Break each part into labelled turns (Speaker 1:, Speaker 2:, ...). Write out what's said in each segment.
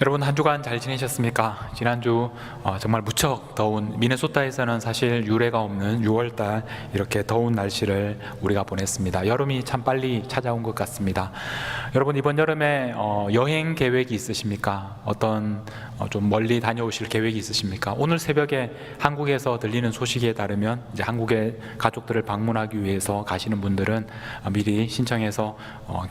Speaker 1: 여러분 한 주간 잘 지내셨습니까? 지난주 정말 무척 더운 미네소타에서는 사실 유례가 없는 6월달 이렇게 더운 날씨를 우리가 보냈습니다. 여름이 참 빨리 찾아온 것 같습니다. 여러분 이번 여름에 여행 계획이 있으십니까? 어떤 좀 멀리 다녀오실 계획이 있으십니까? 오늘 새벽에 한국에서 들리는 소식에 따르면 이제 한국의 가족들을 방문하기 위해서 가시는 분들은 미리 신청해서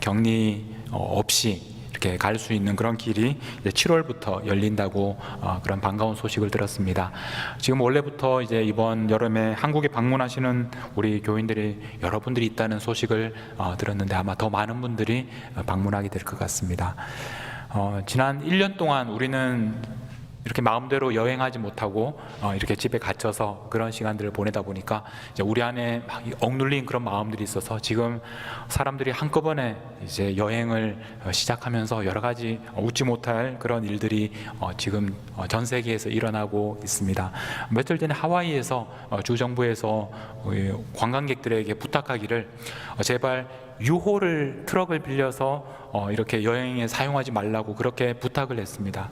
Speaker 1: 격리 없이 이렇게 갈 수 있는 그런 길이 이제 7월부터 열린다고 그런 반가운 소식을 들었습니다. 지금 원래부터 이제 이번 여름에 한국에 방문하시는 우리 교인들이 여러분들이 있다는 소식을 들었는데 아마 더 많은 분들이 방문하게 될 것 같습니다. 지난 1년 동안 우리는 이렇게 마음대로 여행하지 못하고 이렇게 집에 갇혀서 그런 시간들을 보내다 보니까 이제 우리 안에 막 억눌린 그런 마음들이 있어서 지금 사람들이 한꺼번에 이제 여행을 시작하면서 여러 가지 웃지 못할 그런 일들이 지금 전 세계에서 일어나고 있습니다. 며칠 전에 하와이에서 주 정부에서 관광객들에게 부탁하기를 제발 유호를 트럭을 빌려서 이렇게 여행에 사용하지 말라고 그렇게 부탁을 했습니다.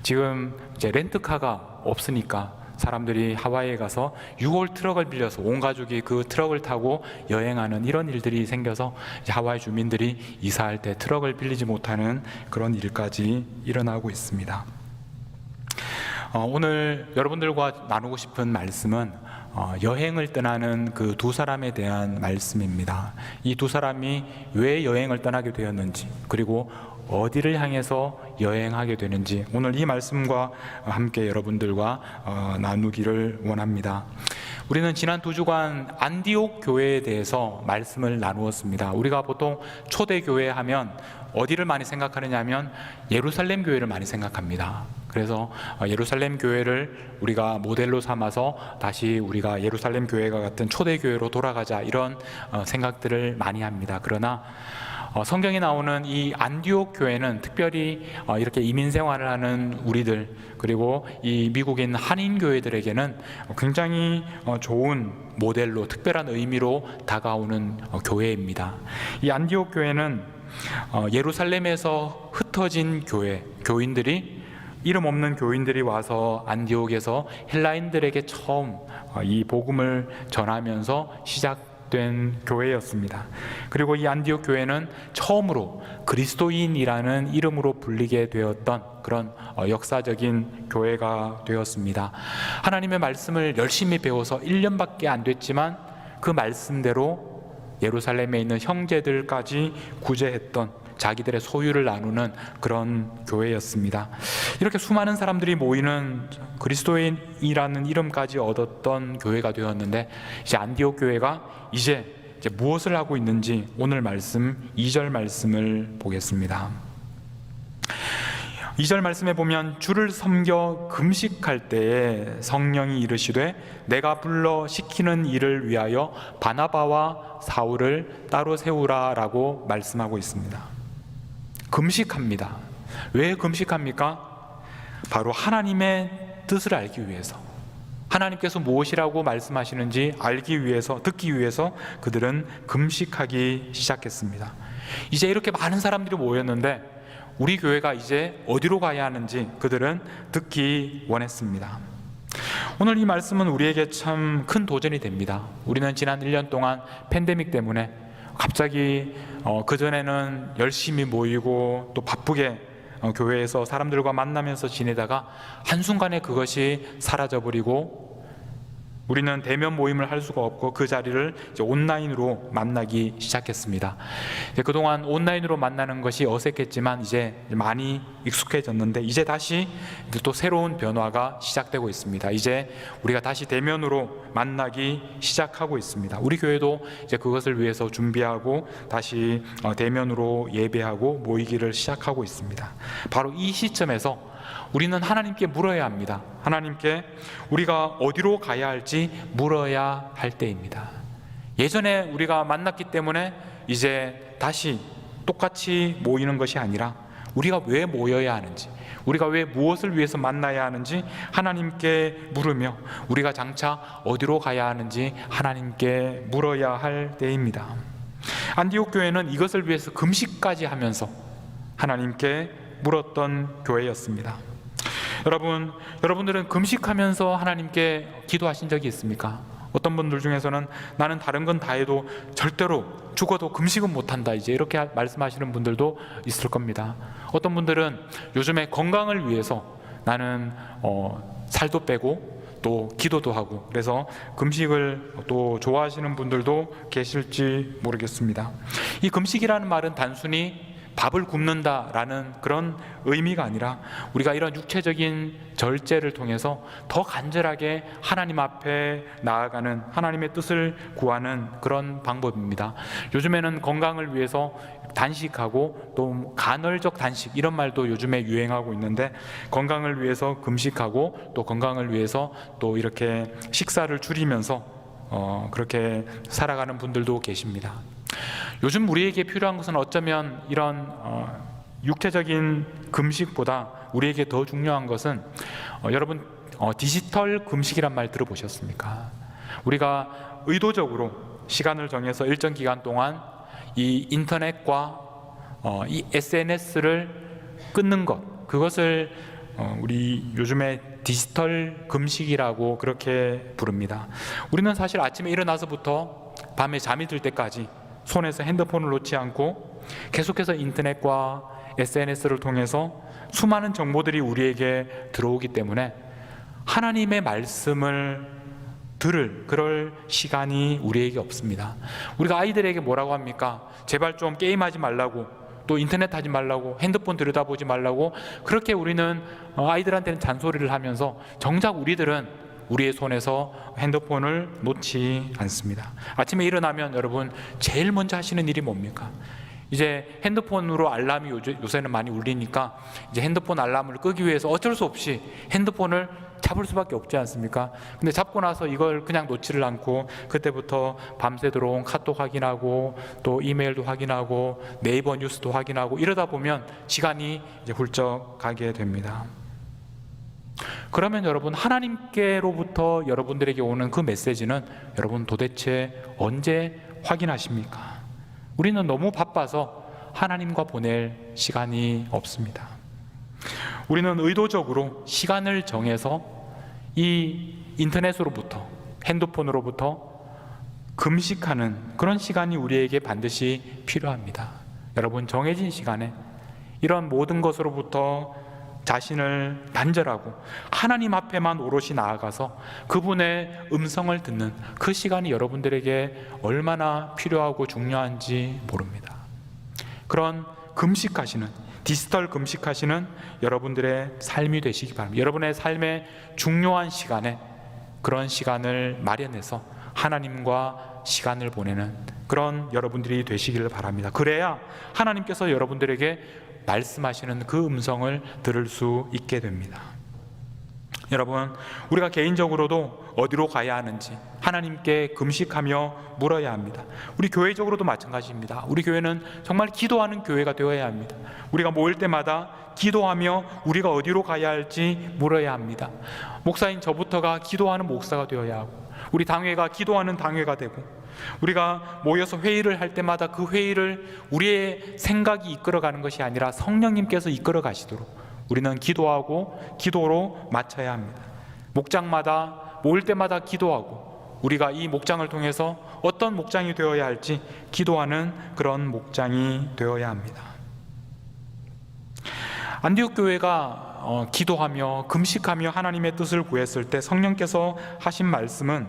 Speaker 1: 지금 이제 렌트카가 없으니까 사람들이 하와이에 가서 유홀 트럭을 빌려서 온 가족이 그 트럭을 타고 여행하는 이런 일들이 생겨서 이제 하와이 주민들이 이사할 때 트럭을 빌리지 못하는 그런 일까지 일어나고 있습니다. 오늘 여러분들과 나누고 싶은 말씀은 여행을 떠나는 그 두 사람에 대한 말씀입니다. 이 두 사람이 왜 여행을 떠나게 되었는지, 그리고 어디를 향해서 여행하게 되는지 오늘 이 말씀과 함께 여러분들과 나누기를 원합니다. 우리는 지난 2주간 안디옥 교회에 대해서 말씀을 나누었습니다. 우리가 보통 초대교회 하면 어디를 많이 생각하느냐 하면 예루살렘 교회를 많이 생각합니다. 그래서 예루살렘 교회를 우리가 모델로 삼아서 다시 우리가 예루살렘 교회가 같은 초대교회로 돌아가자 이런 생각들을 많이 합니다. 그러나 성경에 나오는 이 안디옥 교회는 특별히 이렇게 이민 생활을 하는 우리들, 그리고 이 미국에 있는 한인 교회들에게는 굉장히 좋은 모델로 특별한 의미로 다가오는 교회입니다. 이 안디옥 교회는 예루살렘에서 흩어진 교인들이, 이름 없는 교인들이 와서 안디옥에서 헬라인들에게 처음 이 복음을 전하면서 시작된 교회였습니다. 그리고 이 안디옥 교회는 처음으로 그리스도인이라는 이름으로 불리게 되었던 그런 역사적인 교회가 되었습니다. 하나님의 말씀을 열심히 배워서 1년밖에 안 됐지만 그 말씀대로 예루살렘에 있는 형제들까지 구제했던, 자기들의 소유를 나누는 그런 교회였습니다. 이렇게 수많은 사람들이 모이는 그리스도인이라는 이름까지 얻었던 교회가 되었는데, 이제 안디옥 교회가 이제 무엇을 하고 있는지 오늘 말씀 2절 말씀을 보겠습니다. 2절 말씀에 보면 주를 섬겨 금식할 때에 성령이 이르시되 내가 불러 시키는 일을 위하여 바나바와 사울을 따로 세우라 라고 말씀하고 있습니다. 금식합니다. 왜 금식합니까? 바로 하나님의 뜻을 알기 위해서, 하나님께서 무엇이라고 말씀하시는지 알기 위해서, 듣기 위해서 그들은 금식하기 시작했습니다. 이제 이렇게 많은 사람들이 모였는데 우리 교회가 이제 어디로 가야 하는지 그들은 듣기 원했습니다. 오늘 이 말씀은 우리에게 참 큰 도전이 됩니다. 우리는 지난 1년 동안 팬데믹 때문에 갑자기 그전에는 열심히 모이고 또 바쁘게 교회에서 사람들과 만나면서 지내다가 한순간에 그것이 사라져버리고 우리는 대면 모임을 할 수가 없고 그 자리를 이제 온라인으로 만나기 시작했습니다. 그동안 온라인으로 만나는 것이 어색했지만 이제 많이 익숙해졌는데 이제 다시 또 새로운 변화가 시작되고 있습니다. 이제 우리가 다시 대면으로 만나기 시작하고 있습니다. 우리 교회도 이제 그것을 위해서 준비하고 다시 대면으로 예배하고 모이기를 시작하고 있습니다. 바로 이 시점에서 우리는 하나님께 물어야 합니다. 하나님께 우리가 어디로 가야 할지 물어야 할 때입니다. 예전에 우리가 만났기 때문에 이제 다시 똑같이 모이는 것이 아니라 우리가 왜 모여야 하는지, 우리가 왜 무엇을 위해서 만나야 하는지 하나님께 물으며 우리가 장차 어디로 가야 하는지 하나님께 물어야 할 때입니다. 안디옥 교회는 이것을 위해서 금식까지 하면서 하나님께 물었던 교회였습니다. 여러분들은 금식하면서 하나님께 기도하신 적이 있습니까? 어떤 분들 중에서는 나는 다른 건 다 해도 절대로 죽어도 금식은 못한다, 이제 이렇게 말씀하시는 분들도 있을 겁니다. 어떤 분들은 요즘에 건강을 위해서 나는 살도 빼고 또 기도도 하고, 그래서 금식을 또 좋아하시는 분들도 계실지 모르겠습니다. 이 금식이라는 말은 단순히 밥을 굶는다라는 그런 의미가 아니라 우리가 이런 육체적인 절제를 통해서 더 간절하게 하나님 앞에 나아가는, 하나님의 뜻을 구하는 그런 방법입니다. 요즘에는 건강을 위해서 단식하고 또 간헐적 단식, 이런 말도 요즘에 유행하고 있는데, 건강을 위해서 금식하고 또 건강을 위해서 또 이렇게 식사를 줄이면서 그렇게 살아가는 분들도 계십니다. 요즘 우리에게 필요한 것은 어쩌면 이런 육체적인 금식보다 우리에게 더 중요한 것은 여러분 디지털 금식이란 말 들어보셨습니까? 우리가 의도적으로 시간을 정해서 일정 기간 동안 이 인터넷과 이 SNS를 끊는 것, 그것을 우리 요즘에 디지털 금식이라고 그렇게 부릅니다. 우리는 사실 아침에 일어나서부터 밤에 잠이 들 때까지 손에서 핸드폰을 놓지 않고 계속해서 인터넷과 SNS를 통해서 수많은 정보들이 우리에게 들어오기 때문에 하나님의 말씀을 들을 그럴 시간이 우리에게 없습니다. 우리가 아이들에게 뭐라고 합니까? 제발 좀 게임하지 말라고, 또 인터넷 하지 말라고, 핸드폰 들여다보지 말라고, 그렇게 우리는 아이들한테는 잔소리를 하면서 정작 우리들은 우리의 손에서 핸드폰을 놓지 않습니다. 아침에 일어나면 여러분 제일 먼저 하시는 일이 뭡니까? 이제 핸드폰으로 알람이 요새는 많이 울리니까 이제 핸드폰 알람을 끄기 위해서 어쩔 수 없이 핸드폰을 잡을 수밖에 없지 않습니까? 근데 잡고 나서 이걸 그냥 놓지를 않고 그때부터 밤새 들어온 카톡 확인하고 또 이메일도 확인하고 네이버 뉴스도 확인하고, 이러다 보면 시간이 이제 훌쩍 가게 됩니다. 그러면 여러분, 하나님께로부터 여러분들에게 오는 그 메시지는 여러분 도대체 언제 확인하십니까? 우리는 너무 바빠서 하나님과 보낼 시간이 없습니다. 우리는 의도적으로 시간을 정해서 이 인터넷으로부터, 핸드폰으로부터 금식하는 그런 시간이 우리에게 반드시 필요합니다. 여러분, 정해진 시간에 이런 모든 것으로부터 자신을 단절하고 하나님 앞에만 오롯이 나아가서 그분의 음성을 듣는 그 시간이 여러분들에게 얼마나 필요하고 중요한지 모릅니다. 그런 금식하시는, 디지털 금식하시는 여러분들의 삶이 되시기 바랍니다. 여러분의 삶의 중요한 시간에 그런 시간을 마련해서 하나님과 시간을 보내는 그런 여러분들이 되시기를 바랍니다. 그래야 하나님께서 여러분들에게 말씀하시는 그 음성을 들을 수 있게 됩니다. 여러분, 우리가 개인적으로도 어디로 가야 하는지 하나님께 금식하며 물어야 합니다. 우리 교회적으로도 마찬가지입니다. 우리 교회는 정말 기도하는 교회가 되어야 합니다. 우리가 모일 때마다 기도하며 우리가 어디로 가야 할지 물어야 합니다. 목사인 저부터가 기도하는 목사가 되어야 하고, 우리 당회가 기도하는 당회가 되고, 우리가 모여서 회의를 할 때마다 그 회의를 우리의 생각이 이끌어가는 것이 아니라 성령님께서 이끌어 가시도록 우리는 기도하고 기도로 마쳐야 합니다. 목장마다 모일 때마다 기도하고, 우리가 이 목장을 통해서 어떤 목장이 되어야 할지 기도하는 그런 목장이 되어야 합니다. 안디옥 교회가 기도하며 금식하며 하나님의 뜻을 구했을 때 성령께서 하신 말씀은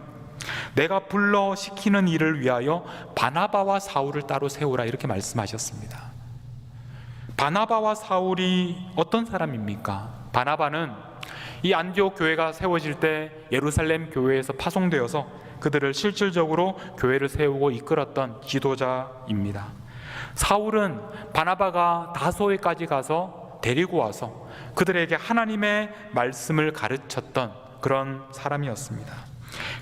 Speaker 1: 내가 불러 시키는 일을 위하여 바나바와 사울을 따로 세우라, 이렇게 말씀하셨습니다. 바나바와 사울이 어떤 사람입니까? 바나바는 이 안디옥 교회가 세워질 때 예루살렘 교회에서 파송되어서 그들을 실질적으로 교회를 세우고 이끌었던 지도자입니다. 사울은 바나바가 다소에까지 가서 데리고 와서 그들에게 하나님의 말씀을 가르쳤던 그런 사람이었습니다.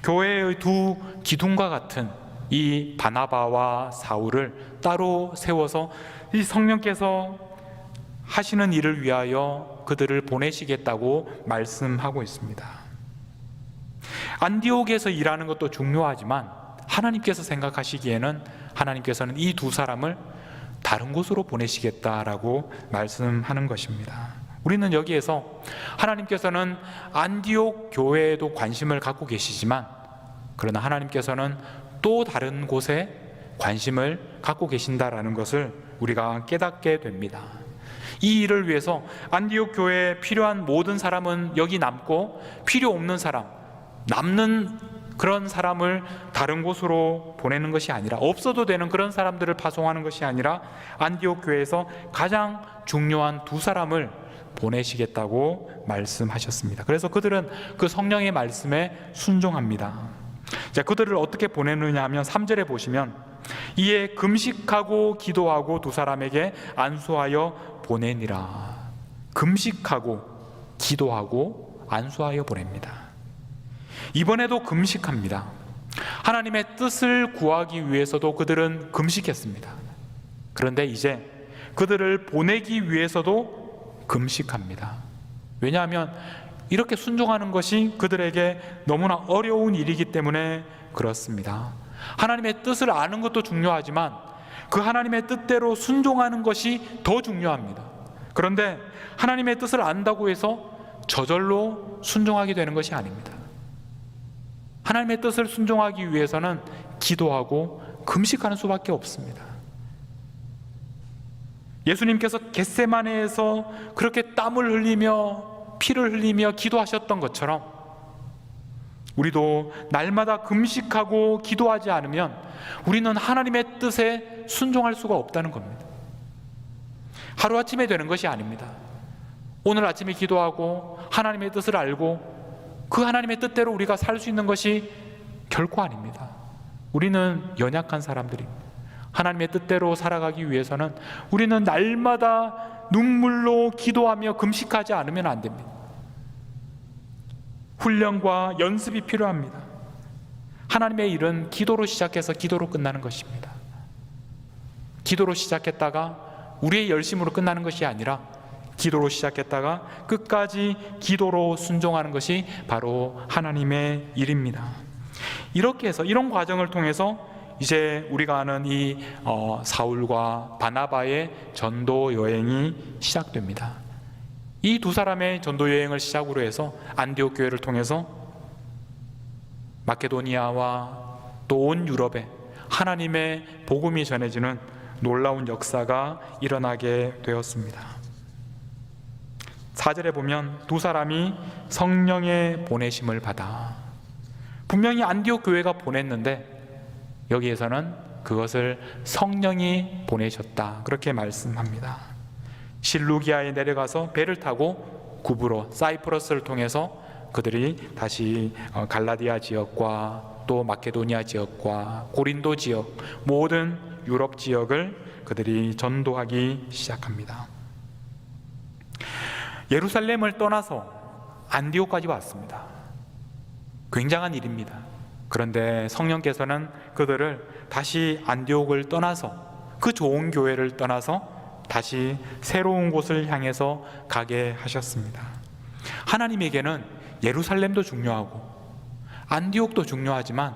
Speaker 1: 교회의 두 기둥과 같은 이 바나바와 사울을 따로 세워서 이 성령께서 하시는 일을 위하여 그들을 보내시겠다고 말씀하고 있습니다. 안디옥에서 일하는 것도 중요하지만 하나님께서 생각하시기에는 하나님께서는 이 두 사람을 다른 곳으로 보내시겠다라고 말씀하는 것입니다. 우리는 여기에서 하나님께서는 안디옥 교회에도 관심을 갖고 계시지만, 그러나 하나님께서는 또 다른 곳에 관심을 갖고 계신다라는 것을 우리가 깨닫게 됩니다. 이 일을 위해서 안디옥 교회에 필요한 모든 사람은 여기 남고, 필요 없는 사람, 남는 그런 사람을 다른 곳으로 보내는 것이 아니라, 없어도 되는 그런 사람들을 파송하는 것이 아니라 안디옥 교회에서 가장 중요한 두 사람을 보내시겠다고 말씀하셨습니다. 그래서 그들은 그 성령의 말씀에 순종합니다. 자, 그들을 어떻게 보내느냐 하면 3절에 보시면, 이에 금식하고 기도하고 두 사람에게 안수하여 보내니라. 금식하고 기도하고 안수하여 보냅니다. 이번에도 금식합니다. 하나님의 뜻을 구하기 위해서도 그들은 금식했습니다. 그런데 이제 그들을 보내기 위해서도 금식합니다. 왜냐하면 이렇게 순종하는 것이 그들에게 너무나 어려운 일이기 때문에 그렇습니다. 하나님의 뜻을 아는 것도 중요하지만 그 하나님의 뜻대로 순종하는 것이 더 중요합니다. 그런데 하나님의 뜻을 안다고 해서 저절로 순종하게 되는 것이 아닙니다. 하나님의 뜻을 순종하기 위해서는 기도하고 금식하는 수밖에 없습니다. 예수님께서 겟세마네에서 그렇게 땀을 흘리며 피를 흘리며 기도하셨던 것처럼 우리도 날마다 금식하고 기도하지 않으면 우리는 하나님의 뜻에 순종할 수가 없다는 겁니다. 하루아침에 되는 것이 아닙니다. 오늘 아침에 기도하고 하나님의 뜻을 알고 그 하나님의 뜻대로 우리가 살 수 있는 것이 결코 아닙니다. 우리는 연약한 사람들입니다. 하나님의 뜻대로 살아가기 위해서는 우리는 날마다 눈물로 기도하며 금식하지 않으면 안 됩니다. 훈련과 연습이 필요합니다. 하나님의 일은 기도로 시작해서 기도로 끝나는 것입니다. 기도로 시작했다가 우리의 열심으로 끝나는 것이 아니라 기도로 시작했다가 끝까지 기도로 순종하는 것이 바로 하나님의 일입니다. 이렇게 해서 이런 과정을 통해서 이제 우리가 아는 이 사울과 바나바의 전도 여행이 시작됩니다. 이 두 사람의 전도 여행을 시작으로 해서 안디옥 교회를 통해서 마케도니아와 또 온 유럽에 하나님의 복음이 전해지는 놀라운 역사가 일어나게 되었습니다. 4절에 보면 두 사람이 성령의 보내심을 받아, 분명히 안디옥 교회가 보냈는데 여기에서는 그것을 성령이 보내셨다, 그렇게 말씀합니다. 실루기아에 내려가서 배를 타고 구브로 사이프러스를 통해서 그들이 다시 갈라디아 지역과 또 마케도니아 지역과 고린도 지역, 모든 유럽 지역을 그들이 전도하기 시작합니다. 예루살렘을 떠나서 안디옥까지 왔습니다. 굉장한 일입니다. 그런데 성령께서는 그들을 다시 안디옥을 떠나서, 그 좋은 교회를 떠나서 다시 새로운 곳을 향해서 가게 하셨습니다. 하나님에게는 예루살렘도 중요하고 안디옥도 중요하지만,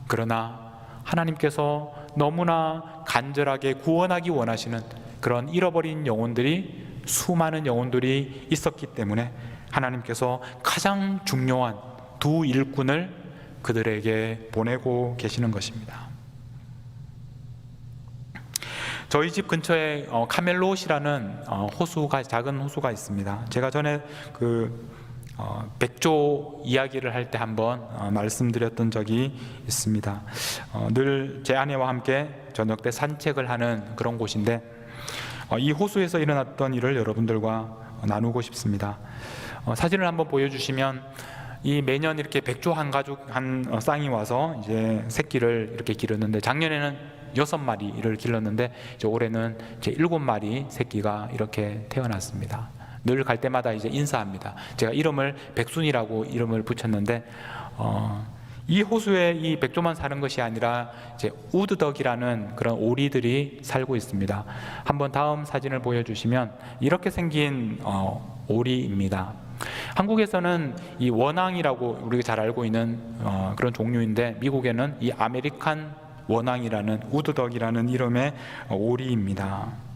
Speaker 1: 그러나 하나님께서 너무나 간절하게 구원하기 원하시는 그런 잃어버린 영혼들이, 수많은 영혼들이 있었기 때문에 하나님께서 가장 중요한 두 일꾼을 그들에게 보내고 계시는 것입니다. 저희 집 근처에 카멜롯이라는 호수가, 작은 호수가 있습니다. 제가 전에 백조 이야기를 할 때 한번 말씀드렸던 적이 있습니다. 늘 제 아내와 함께 저녁 때 산책을 하는 그런 곳인데, 이 호수에서 일어났던 일을 여러분들과 나누고 싶습니다. 사진을 한번 보여주시면, 이 매년 이렇게 백조 한 가족, 한 쌍이 와서 이제 새끼를 이렇게 기르는데, 작년에는 6마리를 길렀는데 이제 올해는 이제 7마리 새끼가 이렇게 태어났습니다. 늘 갈 때마다 이제 인사합니다. 제가 이름을 백순이라고 이름을 붙였는데, 이 호수에 이 백조만 사는 것이 아니라 이제 우드덕이라는 그런 오리들이 살고 있습니다. 한번 다음 사진을 보여주시면 이렇게 생긴 오리입니다. 한국에서는 이 원앙이라고 우리가 잘 알고 있는 그런 종류인데, 미국에는 이 아메리칸 원앙이라는 우드덕이라는 이름의 오리입니다.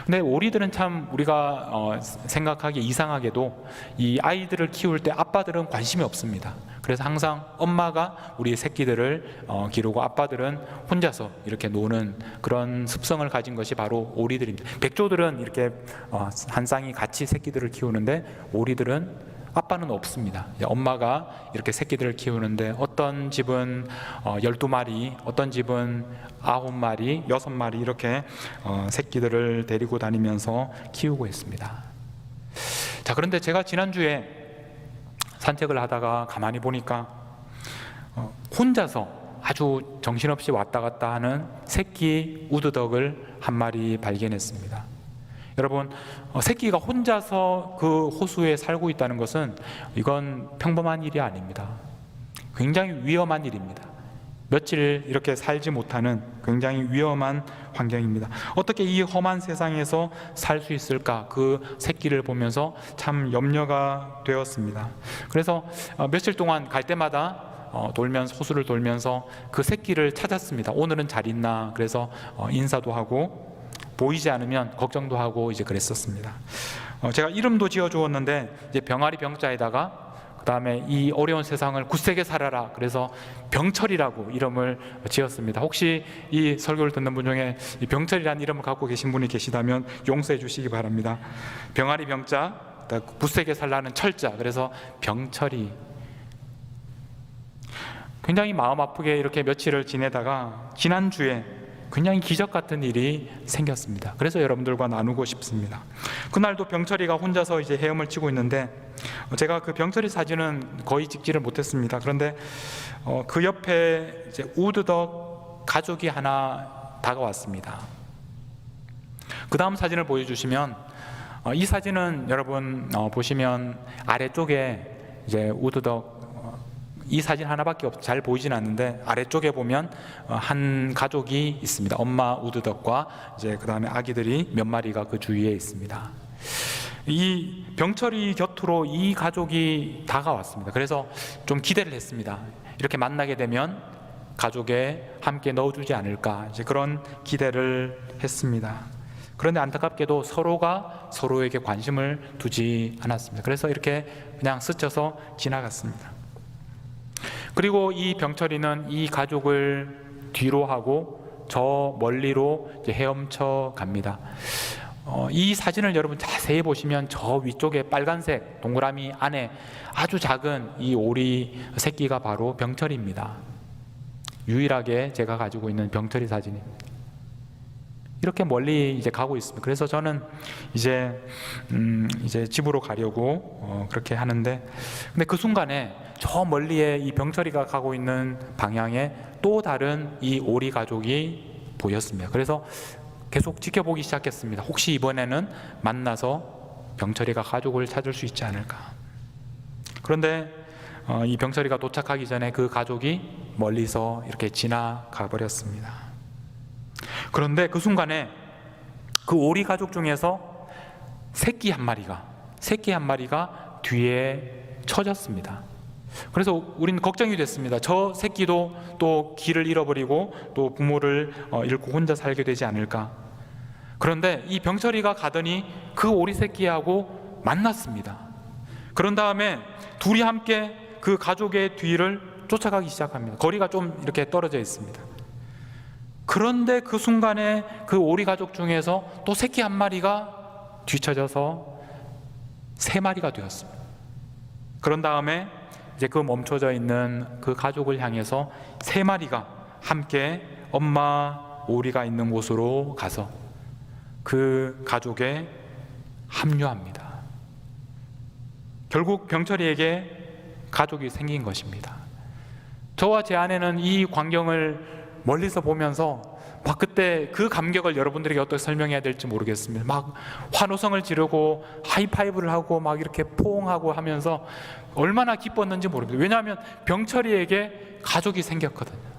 Speaker 1: 근데 오리들은 참 우리가 생각하기에 이상하게도 이 아이들을 키울 때 아빠들은 관심이 없습니다. 그래서 항상 엄마가 우리 새끼들을 기르고 아빠들은 혼자서 이렇게 노는 그런 습성을 가진 것이 바로 오리들입니다. 백조들은 이렇게 한 쌍이 같이 새끼들을 키우는데 오리들은 아빠는 없습니다. 엄마가 이렇게 새끼들을 키우는데 어떤 집은 12마리, 어떤 집은 9마리, 6마리 이렇게 새끼들을 데리고 다니면서 키우고 있습니다. 자, 그런데 제가 지난주에 산책을 하다가 가만히 보니까 혼자서 아주 정신없이 왔다 갔다 하는 새끼 우드덕을 한 마리 발견했습니다. 여러분, 새끼가 혼자서 그 호수에 살고 있다는 것은 이건 평범한 일이 아닙니다. 굉장히 위험한 일입니다. 며칠 이렇게 살지 못하는 굉장히 위험한 환경입니다. 어떻게 이 험한 세상에서 살 수 있을까? 그 새끼를 보면서 참 염려가 되었습니다. 그래서 며칠 동안 갈 때마다 돌면서 호수를 돌면서 그 새끼를 찾았습니다. 오늘은 잘 있나? 그래서 인사도 하고 보이지 않으면 걱정도 하고 이제 그랬었습니다. 제가 이름도 지어 주었는데 이제 병아리 병자에다가 그 다음에 이 어려운 세상을 굳세게 살아라, 그래서 병철이라고 이름을 지었습니다. 혹시 이 설교를 듣는 분 중에 이 병철이라는 이름을 갖고 계신 분이 계시다면 용서해 주시기 바랍니다. 병아리 병자, 굳세게 살라는 철자, 그래서 병철이. 굉장히 마음 아프게 이렇게 며칠을 지내다가 지난주에 굉장히 기적 같은 일이 생겼습니다. 그래서 여러분들과 나누고 싶습니다. 그날도 병철이가 혼자서 이제 헤엄을 치고 있는데 제가 그 병철이 사진은 거의 찍지를 못했습니다. 그런데 그 옆에 이제 우드덕 가족이 하나 다가왔습니다. 그 다음 사진을 보여주시면 이 사진은 여러분 보시면 아래쪽에 이제 우드덕, 이 사진 하나밖에 잘 보이진 않는데 아래쪽에 보면 한 가족이 있습니다. 엄마 우드덕과 이제 그 다음에 아기들이 몇 마리가 그 주위에 있습니다. 이 병철이 곁으로 이 가족이 다가왔습니다. 그래서 좀 기대를 했습니다. 이렇게 만나게 되면 가족에 함께 넣어주지 않을까, 이제 그런 기대를 했습니다. 그런데 안타깝게도 서로가 서로에게 관심을 두지 않았습니다. 그래서 이렇게 그냥 스쳐서 지나갔습니다. 그리고 이 병철이는 이 가족을 뒤로 하고 저 멀리로 이제 헤엄쳐 갑니다. 이 사진을 여러분 자세히 보시면 저 위쪽에 빨간색 동그라미 안에 아주 작은 이 오리 새끼가 바로 병철입니다. 유일하게 제가 가지고 있는 병철이 사진입니다. 이렇게 멀리 이제 가고 있습니다. 그래서 저는 이제 집으로 가려고 그렇게 하는데, 근데 그 순간에 저 멀리에 이 병철이가 가고 있는 방향에 또 다른 이 오리 가족이 보였습니다. 그래서 계속 지켜보기 시작했습니다. 혹시 이번에는 만나서 병철이가 가족을 찾을 수 있지 않을까. 그런데 이 병철이가 도착하기 전에 그 가족이 멀리서 이렇게 지나가 버렸습니다. 그런데 그 순간에 그 오리 가족 중에서 새끼 한 마리가 뒤에 처졌습니다. 그래서 우리는 걱정이 됐습니다. 저 새끼도 또 길을 잃어버리고 또 부모를 잃고 혼자 살게 되지 않을까. 그런데 이 병철이가 가더니 그 오리 새끼하고 만났습니다. 그런 다음에 둘이 함께 그 가족의 뒤를 쫓아가기 시작합니다. 거리가 좀 이렇게 떨어져 있습니다. 그런데 그 순간에 그 오리 가족 중에서 또 새끼 한 마리가 뒤쳐져서 3마리가 되었습니다. 그런 다음에 이제 그 멈춰져 있는 그 가족을 향해서 3마리가 함께 엄마 오리가 있는 곳으로 가서 그 가족에 합류합니다. 결국 병철이에게 가족이 생긴 것입니다. 저와 제 아내는 이 광경을 멀리서 보면서 막 그때 그 감격을 여러분들에게 어떻게 설명해야 될지 모르겠습니다. 막 환호성을 지르고 하이파이브를 하고 막 이렇게 포옹하고 하면서 얼마나 기뻤는지 모릅니다. 왜냐하면 병철이에게 가족이 생겼거든요.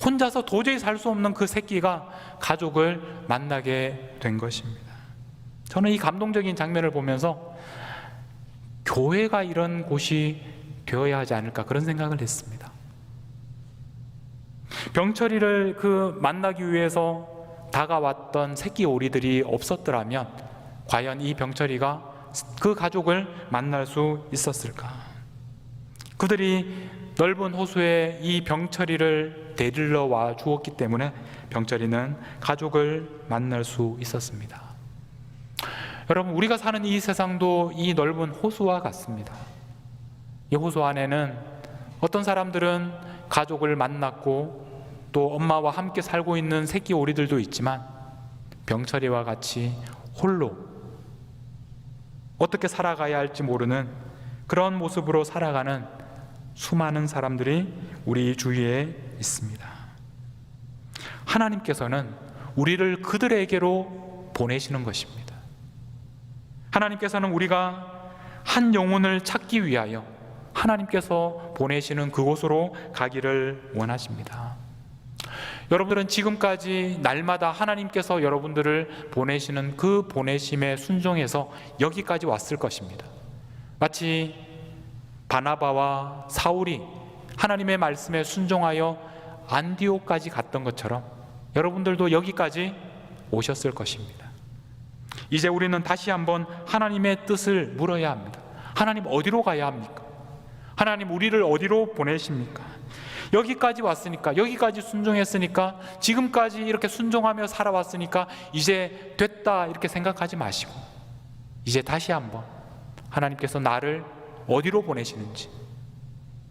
Speaker 1: 혼자서 도저히 살 수 없는 그 새끼가 가족을 만나게 된 것입니다. 저는 이 감동적인 장면을 보면서 교회가 이런 곳이 되어야 하지 않을까, 그런 생각을 했습니다. 병철이를 만나기 위해서 다가왔던 새끼 오리들이 없었더라면 과연 이 병철이가 그 가족을 만날 수 있었을까? 그들이 넓은 호수에 이 병철이를 데리러 와 주었기 때문에 병철이는 가족을 만날 수 있었습니다. 여러분, 우리가 사는 이 세상도 이 넓은 호수와 같습니다. 이 호수 안에는 어떤 사람들은 가족을 만났고 또 엄마와 함께 살고 있는 새끼 오리들도 있지만 병철이와 같이 홀로 어떻게 살아가야 할지 모르는 그런 모습으로 살아가는 수많은 사람들이 우리 주위에 있습니다. 하나님께서는 우리를 그들에게로 보내시는 것입니다. 하나님께서는 우리가 한 영혼을 찾기 위하여 하나님께서 보내시는 그곳으로 가기를 원하십니다. 여러분들은 지금까지 날마다 하나님께서 여러분들을 보내시는 그 보내심에 순종해서 여기까지 왔을 것입니다. 마치 바나바와 사울이 하나님의 말씀에 순종하여 안디옥까지 갔던 것처럼 여러분들도 여기까지 오셨을 것입니다. 이제 우리는 다시 한번 하나님의 뜻을 물어야 합니다. 하나님, 어디로 가야 합니까? 하나님, 우리를 어디로 보내십니까? 여기까지 왔으니까, 여기까지 순종했으니까, 지금까지 이렇게 순종하며 살아왔으니까 이제 됐다 이렇게 생각하지 마시고 이제 다시 한번 하나님께서 나를 어디로 보내시는지,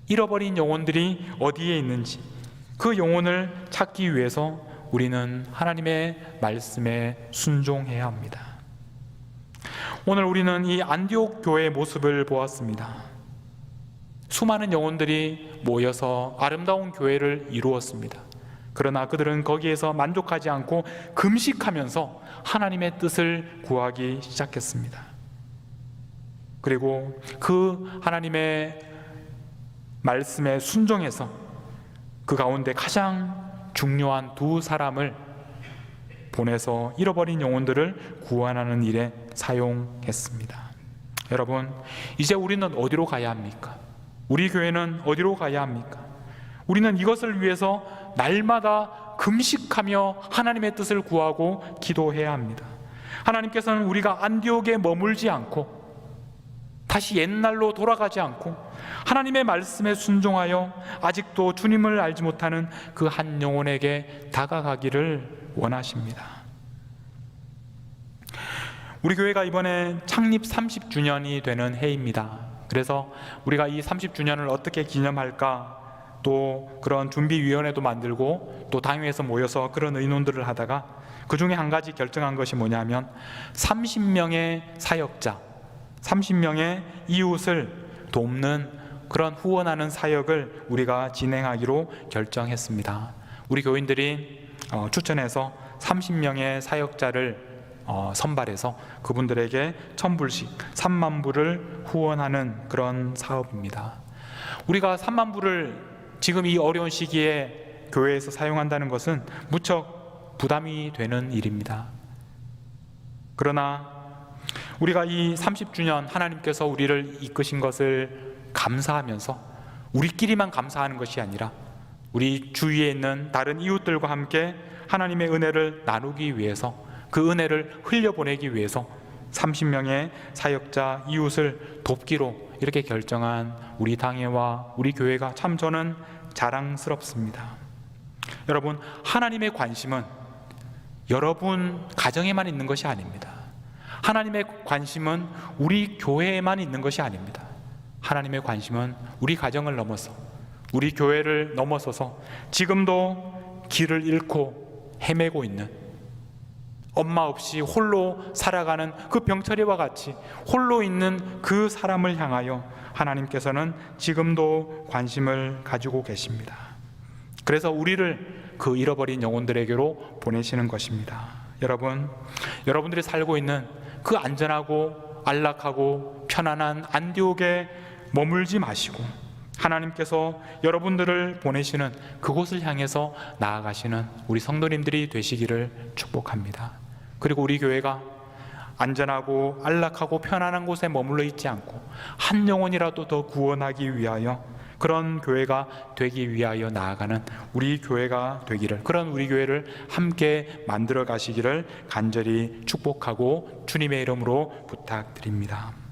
Speaker 1: 잃어버린 영혼들이 어디에 있는지 그 영혼을 찾기 위해서 우리는 하나님의 말씀에 순종해야 합니다. 오늘 우리는 이 안디옥 교회의 모습을 보았습니다. 수많은 영혼들이 모여서 아름다운 교회를 이루었습니다. 그러나 그들은 거기에서 만족하지 않고 금식하면서 하나님의 뜻을 구하기 시작했습니다. 그리고 그 하나님의 말씀에 순종해서 그 가운데 가장 중요한 두 사람을 보내서 잃어버린 영혼들을 구원하는 일에 사용했습니다. 여러분, 이제 우리는 어디로 가야 합니까? 우리 교회는 어디로 가야 합니까? 우리는 이것을 위해서 날마다 금식하며 하나님의 뜻을 구하고 기도해야 합니다. 하나님께서는 우리가 안디옥에 머물지 않고 다시 옛날로 돌아가지 않고 하나님의 말씀에 순종하여 아직도 주님을 알지 못하는 그 한 영혼에게 다가가기를 원하십니다. 우리 교회가 이번에 창립 30주년이 되는 해입니다. 그래서 우리가 이 30주년을 어떻게 기념할까, 또 그런 준비위원회도 만들고 또 당회에서 모여서 그런 의논들을 하다가 그 중에 한 가지 결정한 것이 뭐냐면 30명의 사역자, 30명의 이웃을 돕는 그런 후원하는 사역을 우리가 진행하기로 결정했습니다. 우리 교인들이 추천해서 30명의 사역자를 선발해서 그분들에게 1000불씩 3만 불을 후원하는 그런 사업입니다. 우리가 3만 불을 지금 이 어려운 시기에 교회에서 사용한다는 것은 무척 부담이 되는 일입니다. 그러나 우리가 이 30주년 하나님께서 우리를 이끄신 것을 감사하면서 우리끼리만 감사하는 것이 아니라 우리 주위에 있는 다른 이웃들과 함께 하나님의 은혜를 나누기 위해서, 그 은혜를 흘려보내기 위해서 30명의 사역자 이웃을 돕기로 이렇게 결정한 우리 당회와 우리 교회가 참 저는 자랑스럽습니다. 여러분, 하나님의 관심은 여러분 가정에만 있는 것이 아닙니다. 하나님의 관심은 우리 교회에만 있는 것이 아닙니다. 하나님의 관심은 우리 가정을 넘어서, 우리 교회를 넘어서서 지금도 길을 잃고 헤매고 있는, 엄마 없이 홀로 살아가는 그 병철이와 같이 홀로 있는 그 사람을 향하여 하나님께서는 지금도 관심을 가지고 계십니다. 그래서 우리를 그 잃어버린 영혼들에게로 보내시는 것입니다. 여러분, 여러분들이 살고 있는 그 안전하고 안락하고 편안한 안디옥에 머물지 마시고 하나님께서 여러분들을 보내시는 그곳을 향해서 나아가시는 우리 성도님들이 되시기를 축복합니다. 그리고 우리 교회가 안전하고 안락하고 편안한 곳에 머물러 있지 않고 한 영혼이라도 더 구원하기 위하여 그런 교회가 되기 위하여 나아가는 우리 교회가 되기를, 그런 우리 교회를 함께 만들어 가시기를 간절히 축복하고 주님의 이름으로 부탁드립니다.